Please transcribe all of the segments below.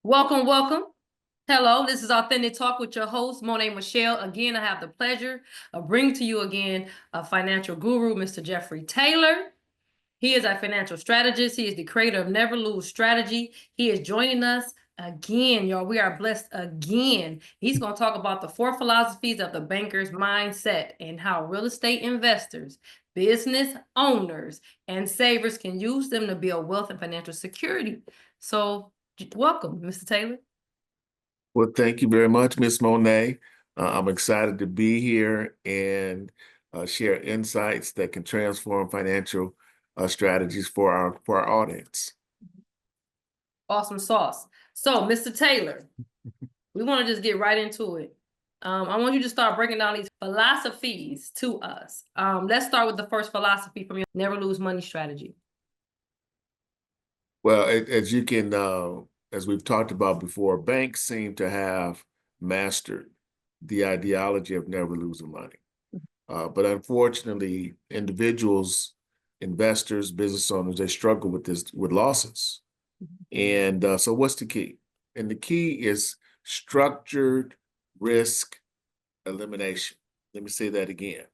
Welcome, welcome. Hello, this is Authentic Talk with your host, Monet Michelle. Again, I have the pleasure of bringing to you again a financial guru, Mr. Jeffrey Taylor. He is a financial strategist. He is the creator of Never Lose Strategy. He is joining us again, y'all. We are blessed again. He's going to talk about the 4 philosophies of the banker's mindset and how real estate investors, business owners, and savers can use them to build wealth and financial security. So welcome, Mr. Taylor. Well, thank you very much, Miss Monet. I'm excited to be here and share insights that can transform financial strategies for our audience. Awesome sauce. So, Mr. Taylor, we want to just get right into it. I want you to start breaking down these philosophies to us. Let's start with the first philosophy from your never lose money strategy. Well, as you can, as we've talked about before, banks seem to have mastered the ideology of never losing money. But unfortunately, individuals, investors, business owners, they struggle with losses. And so what's the key? And the key is structured risk elimination. Let me say that again.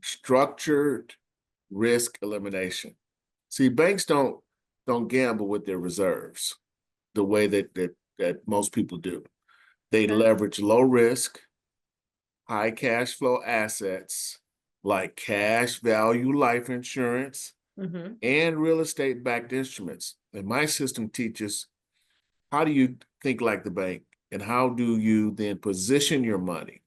Structured risk elimination. See, banks don't gamble with their reserves the way that most people do. They leverage low risk, high cash flow assets like cash value life insurance and real estate backed instruments. And my system teaches how do you think like the bank and how do you then position your money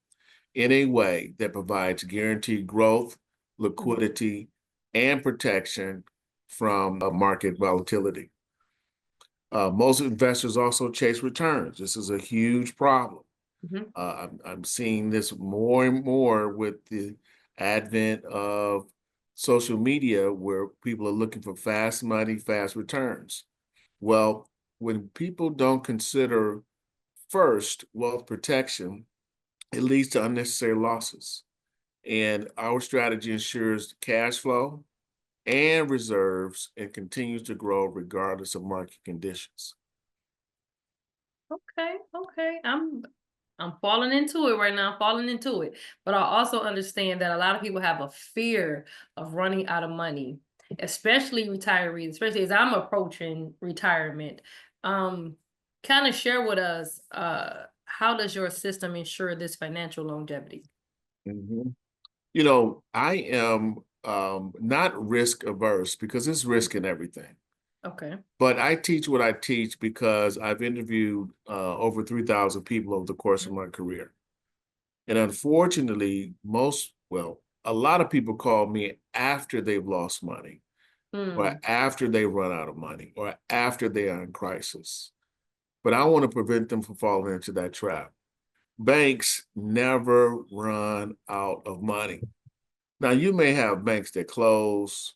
in a way that provides guaranteed growth, liquidity, and protection from market volatility. Most investors also chase returns. This is a huge problem. I'm seeing this more and more with the advent of social media where people are looking for fast money, fast returns. Well, when people don't consider first wealth protection, it leads to unnecessary losses. And our strategy ensures cash flow and reserves and continues to grow regardless of market conditions. Okay. I'm falling into it right now. I'm falling into it. But I also understand that a lot of people have a fear of running out of money, especially retirees, especially as I'm approaching retirement. Kind of share with us, how does your system ensure this financial longevity? You know, I am not risk averse because it's risk in everything. Okay. But I teach what I teach because I've interviewed over 3,000 people over the course of my career. And unfortunately, a lot of people call me after they've lost money, or after they run out of money, or after they are in crisis. But I want to prevent them from falling into that trap. Banks never run out of money. Now, you may have banks that close,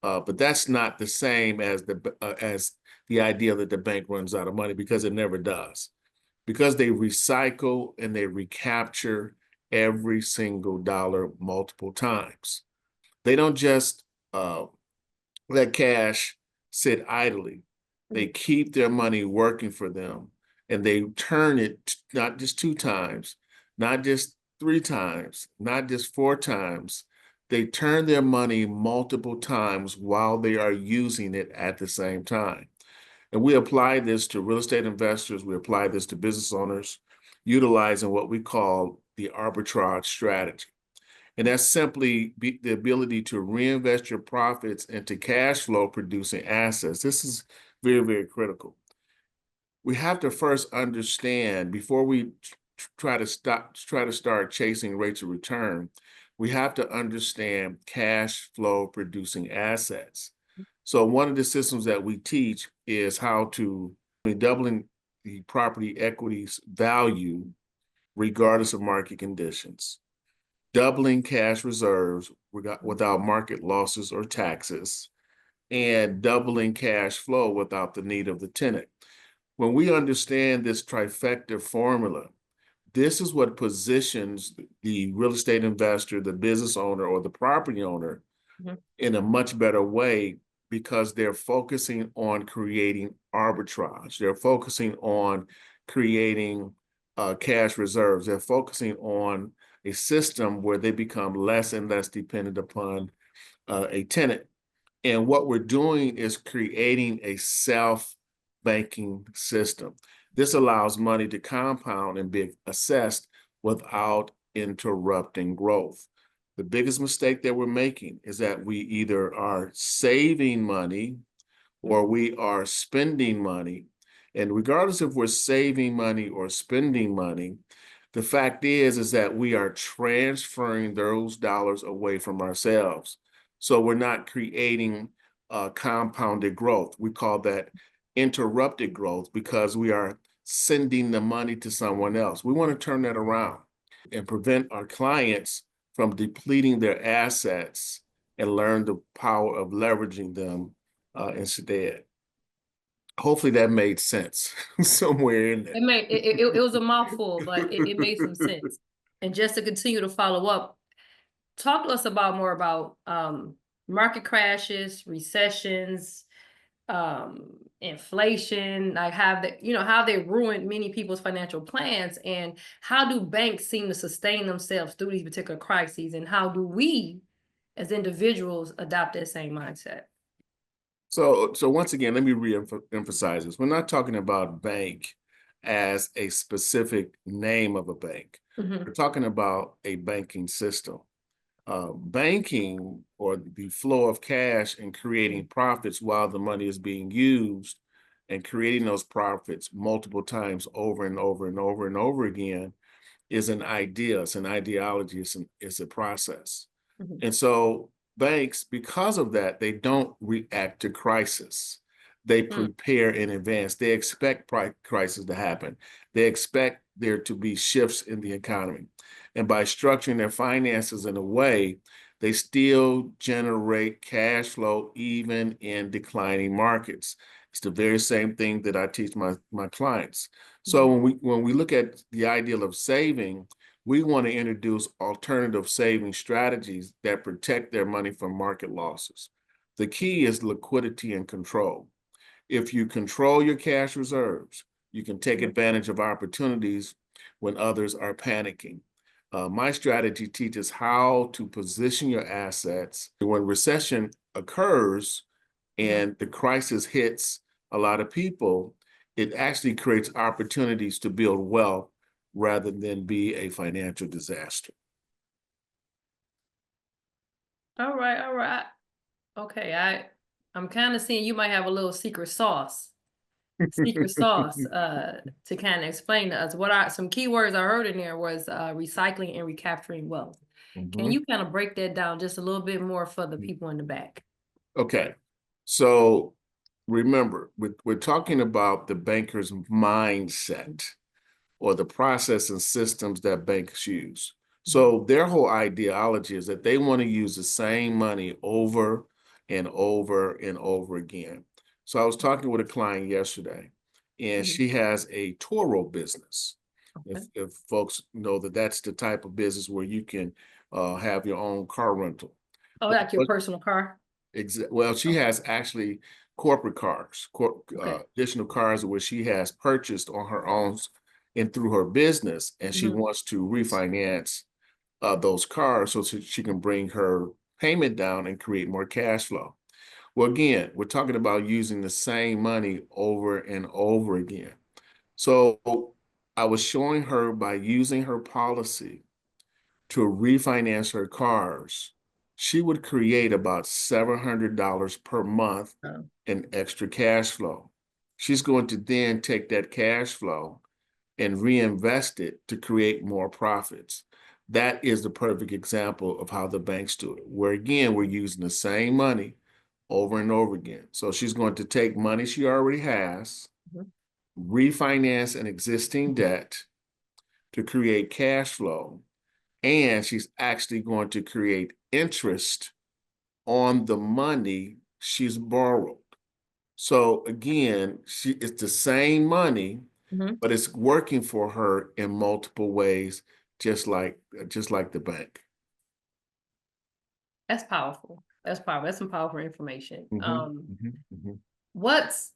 but that's not the same as the idea that the bank runs out of money, because it never does. Because they recycle and they recapture every single dollar multiple times. They don't just let cash sit idly. They keep their money working for them, and they turn it not just 2 times, not just 3 times, not just 4 times. They turn their money multiple times while they are using it at the same time. And we apply this to real estate investors. We apply this to business owners, utilizing what we call the arbitrage strategy. And that's simply the ability to reinvest your profits into cash flow producing assets. This is very, very critical. We have to first understand, before we try to start chasing rates of return, we have to understand cash flow producing assets. So one of the systems that we teach is how to doubling the property equity's value regardless of market conditions, doubling cash reserves without market losses or taxes, and doubling cash flow without the need of the tenant. When we understand this trifecta formula, this is what positions the real estate investor, the business owner, or the property owner in a much better way because they're focusing on creating arbitrage. They're focusing on creating cash reserves. They're focusing on a system where they become less and less dependent upon a tenant. And what we're doing is creating a self-banking system. This allows money to compound and be assessed without interrupting growth. The biggest mistake that we're making is that we either are saving money or we are spending money. And regardless if we're saving money or spending money, the fact is that we are transferring those dollars away from ourselves. So we're not creating compounded growth. We call that interrupted growth because we are sending the money to someone else. We want to turn that around and prevent our clients from depleting their assets and learn the power of leveraging them instead. Hopefully that made sense somewhere in there. It was a mouthful, but it made some sense. And just to continue to follow up, talk to us more about market crashes, recessions, inflation, like how they ruined many people's financial plans, and how do banks seem to sustain themselves through these particular crises, and how do we as individuals adopt that same mindset? So once again, let me re-emphasize this. We're not talking about bank as a specific name of a bank. We're talking about a banking system. Banking, or the flow of cash and creating profits while the money is being used, and creating those profits multiple times over and over and over and over again, is an idea. It's an ideology. It's a process. And so banks, because of that, they don't react to crisis. They prepare in advance. They expect crisis to happen. They expect there to be shifts in the economy. And by structuring their finances in a way, they still generate cash flow even in declining markets. It's the very same thing that I teach my clients. So when we look at the ideal of saving, we want to introduce alternative saving strategies that protect their money from market losses. The key is liquidity and control. If you control your cash reserves, you can take advantage of opportunities when others are panicking. My strategy teaches how to position your assets when recession occurs and the crisis hits a lot of people. It actually creates opportunities to build wealth rather than be a financial disaster. All right. Okay, I'm kind of seeing you might have a little secret sauce to kind of explain to us. Some keywords I heard in there was recycling and recapturing wealth. Can you kind of break that down just a little bit more for the people in the back? Okay, so remember, we're talking about the banker's mindset, or the process and systems that banks use. So their whole ideology is that they want to use the same money over and over and over again. So I was talking with a client yesterday, and she has a Toro business. If folks know that that's the type of business where you can have your own car rental. Oh, like your personal car? Well, she has actually corporate cars, additional cars where she has purchased on her own and through her business, and she wants to refinance those cars so she can bring her payment down and create more cash flow. Well, again, we're talking about using the same money over and over again. So I was showing her, by using her policy to refinance her cars, she would create about $700 per month in extra cash flow. She's going to then take that cash flow and reinvest it to create more profits. That is the perfect example of how the banks do it, where again, we're using the same money over and over again. So she's going to take money she already has, refinance an existing debt to create cash flow, and she's actually going to create interest on the money she's borrowed. So again, it's the same money, but it's working for her in multiple ways, just like the bank. That's powerful. That's powerful. That's some powerful information. Mhm. What's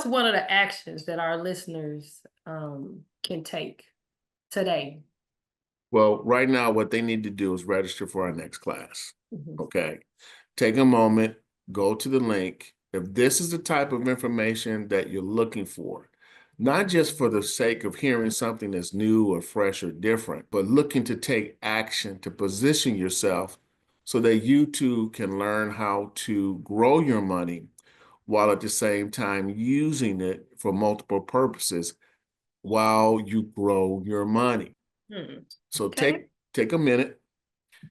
one of the actions that our listeners can take today? Well, right now, what they need to do is register for our next class. Mhm. Okay. Take a moment, go to the link. If this is the type of information that you're looking for, not just for the sake of hearing something that's new or fresh or different, but looking to take action to position yourself so that you too can learn how to grow your money while at the same time using it for multiple purposes while you grow your money. So Okay. take a minute,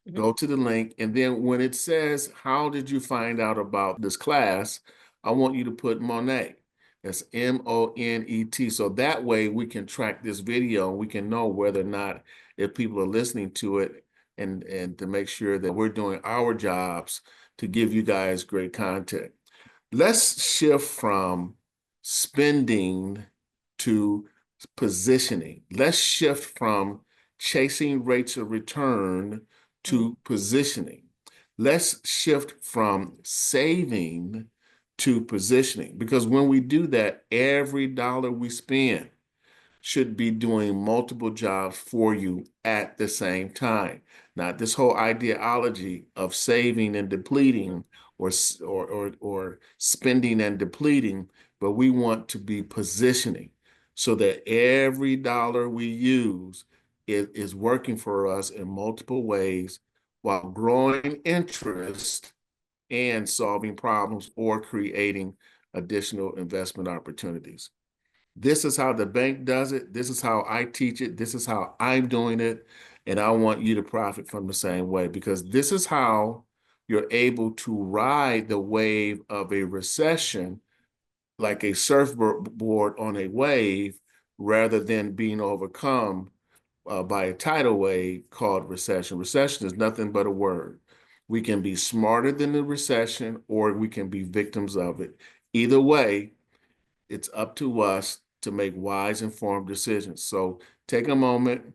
Mhm. go to the link, and then when it says, how did you find out about this class? I want you to put Monet. That's Monet. So that way we can track this video and we can know whether or not if people are listening to it and to make sure that we're doing our jobs to give you guys great content. Let's shift from spending to positioning. Let's shift from chasing rates of return to positioning. Let's shift from saving to positioning, because when we do that, every dollar we spend should be doing multiple jobs for you at the same time. Not this whole ideology of saving and depleting or spending and depleting, but we want to be positioning so that every dollar we use is working for us in multiple ways while growing interest and solving problems or creating additional investment opportunities. This is how the bank does it. This is how I teach it. This is how I'm doing it. And I want you to profit from the same way, because this is how you're able to ride the wave of a recession like a surfboard on a wave rather than being overcome by a tidal wave called recession. Recession is nothing but a word. We can be smarter than the recession or we can be victims of it. Either way, it's up to us to make wise, informed decisions. So take a moment,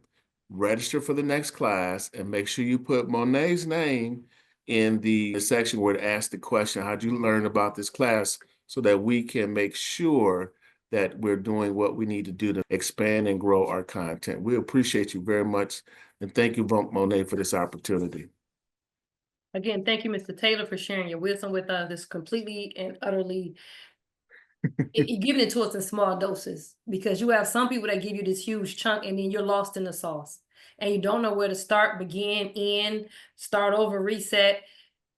register for the next class, and make sure you put Monet's name in the section where it asks the question, how'd you learn about this class? So that we can make sure that we're doing what we need to do to expand and grow our content. We appreciate you very much. And thank you, Monet, for this opportunity. Again, thank you, Mr. Taylor, for sharing your wisdom with us. This completely and utterly giving it to us in small doses, because you have some people that give you this huge chunk and then you're lost in the sauce and you don't know where to start, begin, end, start over, reset.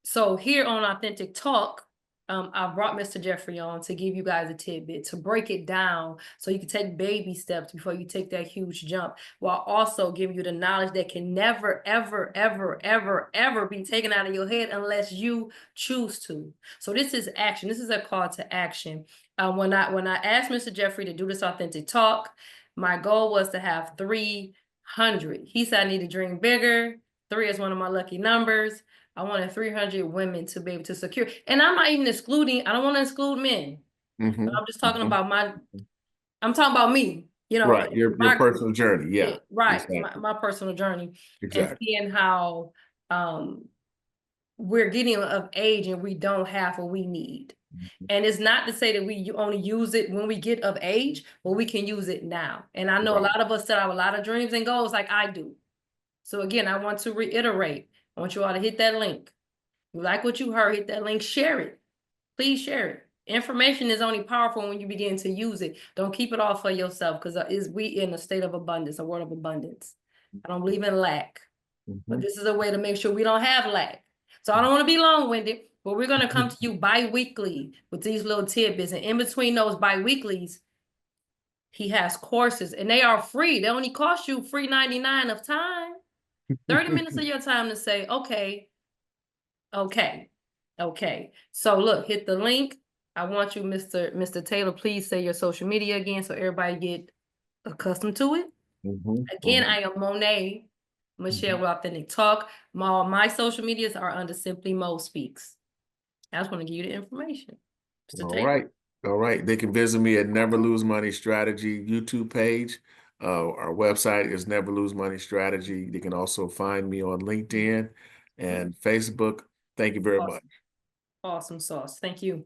So here on Authentic Talk, I brought Mr. Jeffrey on to give you guys a tidbit, to break it down so you can take baby steps before you take that huge jump, while also giving you the knowledge that can never, ever, ever, ever, ever be taken out of your head unless you choose to. So this is action. This is a call to action. When I asked Mr. Jeffrey to do this Authentic Talk, my goal was to have 300. He said I need to dream bigger. 3 is one of my lucky numbers. I wanted 300 women to be able to secure. And I'm not even excluding, I don't want to exclude men. I'm just talking about I'm talking about me, Right, your my, personal journey. Yeah, right, exactly. my personal journey, and Exactly. seeing how we're getting of age and we don't have what we need. And it's not to say that we only use it when we get of age, but we can use it now. And I know a Right. lot of us still have a lot of dreams and goals like I do. So again, I want to reiterate, I want you all to hit that link. You like what you heard, hit that link, share it. Please share it. Information is only powerful when you begin to use it. Don't keep it all for yourself, because we in a state of abundance, a world of abundance. I don't believe in lack, but this is a way to make sure we don't have lack. So I don't want to be long-winded, but we're going to come to you bi-weekly with these little tidbits. And in between those bi-weeklies, he has courses and they are free. They only cost you free 99 of time. 30 minutes of your time to say, okay. So look, hit the link. I want you, Mr. Taylor, please say your social media again so everybody get accustomed to it. Again, I am Monet Michelle with Authentic Talk. My social medias are under Simply Mo Speaks. I just want to give you the information. Mr. All Taylor. right. All right. They can visit me at Never Lose Money Strategy YouTube page. Our website is Never Lose Money Strategy. They can also find me on LinkedIn and Facebook. Thank you very Awesome. much. Awesome sauce. Thank you.